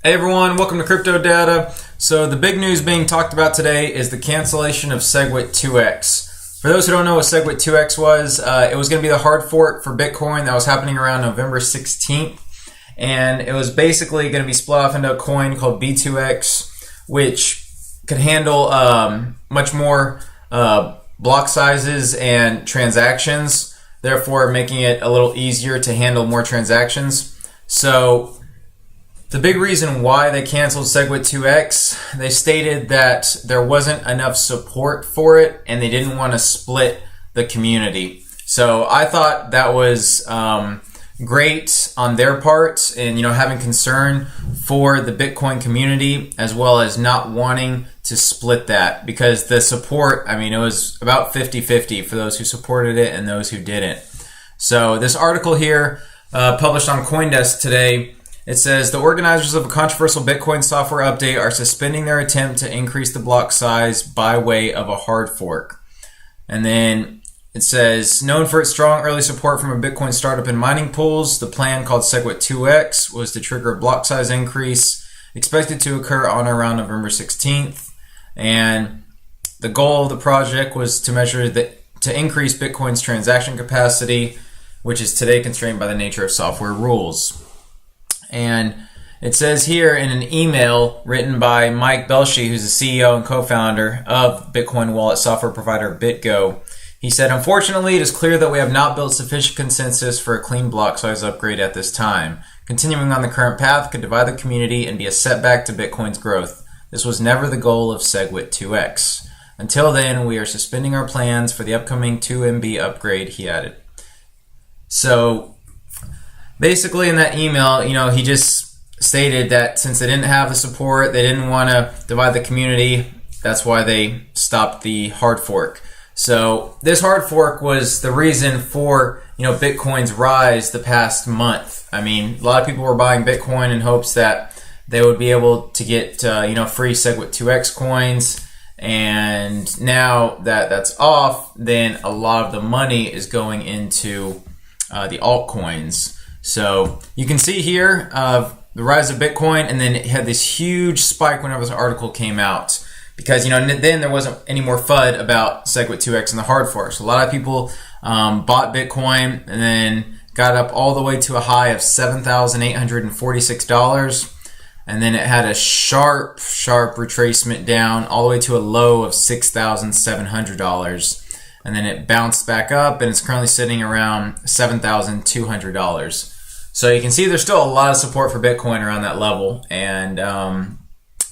Hey everyone, welcome to Crypto Data. So the big news being talked about today is the cancellation of Segwit 2x. For those who don't know what Segwit 2x was, it was going to be the hard fork for Bitcoin that was happening around November 16th. And it was basically going to be split off into a coin called B2X, which could handle much more block sizes and transactions, therefore making it a little easier to handle more transactions. So the big reason why they canceled Segwit 2x, they stated that there wasn't enough support for it and they didn't want to split the community. So I thought that was great on their part, and having concern for the Bitcoin community as well as not wanting to split that, because the support, it was about 50-50 for those who supported it and those who didn't. So this article here published on Coindesk today, it says the organizers of a controversial Bitcoin software update are suspending their attempt to increase the block size by way of a hard fork. And then it says, known for its strong early support from a Bitcoin startup and mining pools, the plan called Segwit 2x was to trigger a block size increase expected to occur on or around November 16th. And the goal of the project was to to increase Bitcoin's transaction capacity, which is today constrained by the nature of software rules. And it says here in an email written by Mike Belshie, who's the CEO and co-founder of Bitcoin wallet software provider BitGo, he said, unfortunately, it is clear that we have not built sufficient consensus for a clean block size upgrade at this time. Continuing on the current path could divide the community and be a setback to Bitcoin's growth. This was never the goal of Segwit 2x. Until then, we are suspending our plans for the upcoming 2 MB upgrade, he added. So basically in that email, he just stated that since they didn't have the support, they didn't want to divide the community, that's why they stopped the hard fork. So this hard fork was the reason for, Bitcoin's rise the past month. A lot of people were buying Bitcoin in hopes that they would be able to get, free Segwit 2x coins. And now that that's off, then a lot of the money is going into the altcoins. So you can see here the rise of Bitcoin, and then it had this huge spike whenever this article came out, because then there wasn't any more FUD about Segwit 2x and the hard fork. So a lot of people bought Bitcoin and then got up all the way to a high of $7,846, and then it had a sharp retracement down all the way to a low of $6,700. And then it bounced back up, and it's currently sitting around $7,200. So you can see there's still a lot of support for Bitcoin around that level. And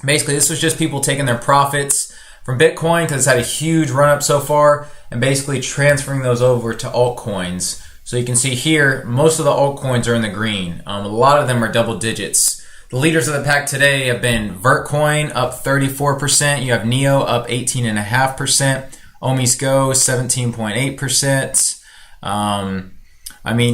basically this was just people taking their profits from Bitcoin, because it's had a huge run up so far, and basically transferring those over to altcoins. So you can see here, most of the altcoins are in the green. A lot of them are double digits. The leaders of the pack today have been Vertcoin up 34%. You have Neo up 18.5%. Omis Go 17.8%.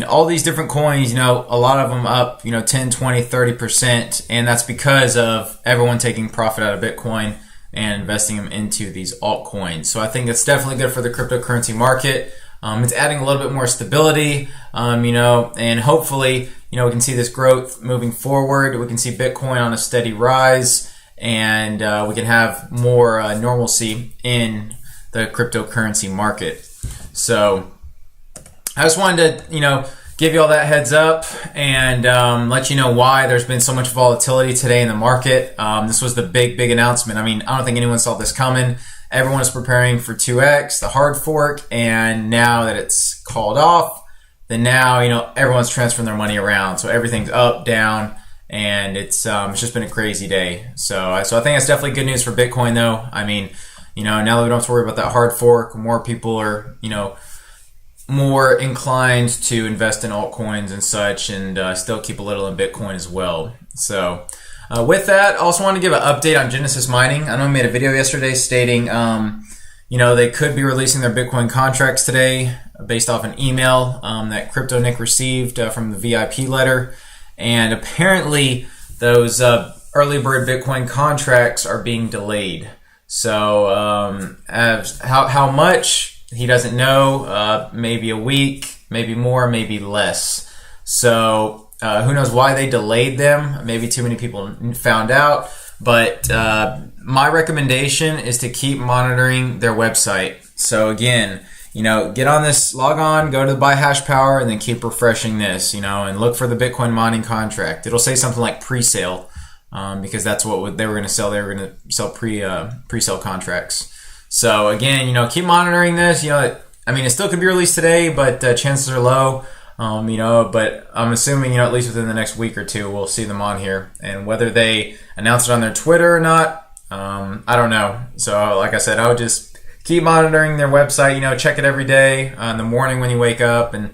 All these different coins, a lot of them up, 10, 20, 30%. And that's because of everyone taking profit out of Bitcoin and investing them into these altcoins. So I think it's definitely good for the cryptocurrency market. It's adding a little bit more stability, and hopefully, we can see this growth moving forward. We can see Bitcoin on a steady rise, and we can have more normalcy in the cryptocurrency market. So I just wanted to, give you all that heads up and let you know why there's been so much volatility today in the market. This was the big announcement. I don't think anyone saw this coming. Everyone is preparing for 2x, the hard fork, and now that it's called off, then now, everyone's transferring their money around. So everything's up, down, and it's just been a crazy day. So I think that's definitely good news for Bitcoin though. Now that we don't have to worry about that hard fork, more people are, more inclined to invest in altcoins and such, and still keep a little in Bitcoin as well. So with that, I also want to give an update on Genesis Mining. I know I made a video yesterday stating, they could be releasing their Bitcoin contracts today based off an email that Crypto Nick received from the VIP letter. And apparently those early bird Bitcoin contracts are being delayed. So how much, he doesn't know, maybe a week, maybe more, maybe less. So Who knows why they delayed them? Maybe too many people found out. But my recommendation is to keep monitoring their website. So again, get on this, log on, go to the buy hash power, and then keep refreshing this, and look for the Bitcoin mining contract. It'll say something like pre-sale, because that's what they were going to sell. They were going to sell pre-sale contracts. So again, keep monitoring this. It still could be released today, but chances are low. But I'm assuming, at least within the next week or two, we'll see them on here. And whether they announce it on their Twitter or not, I don't know. So like I said, I would just keep monitoring their website, check it every day in the morning when you wake up, and,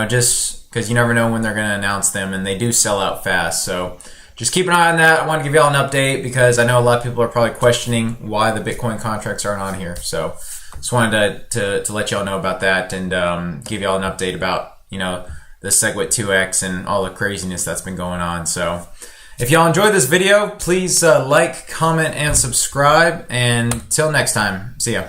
just because you never know when they're going to announce them, and they do sell out fast. So just keep an eye on that. I want to give you all an update because I know a lot of people are probably questioning why the Bitcoin contracts aren't on here. So just wanted to let y'all know about that and give y'all an update about, the Segwit 2X and all the craziness that's been going on. So if y'all enjoyed this video, please like, comment, and subscribe. And till next time, see ya.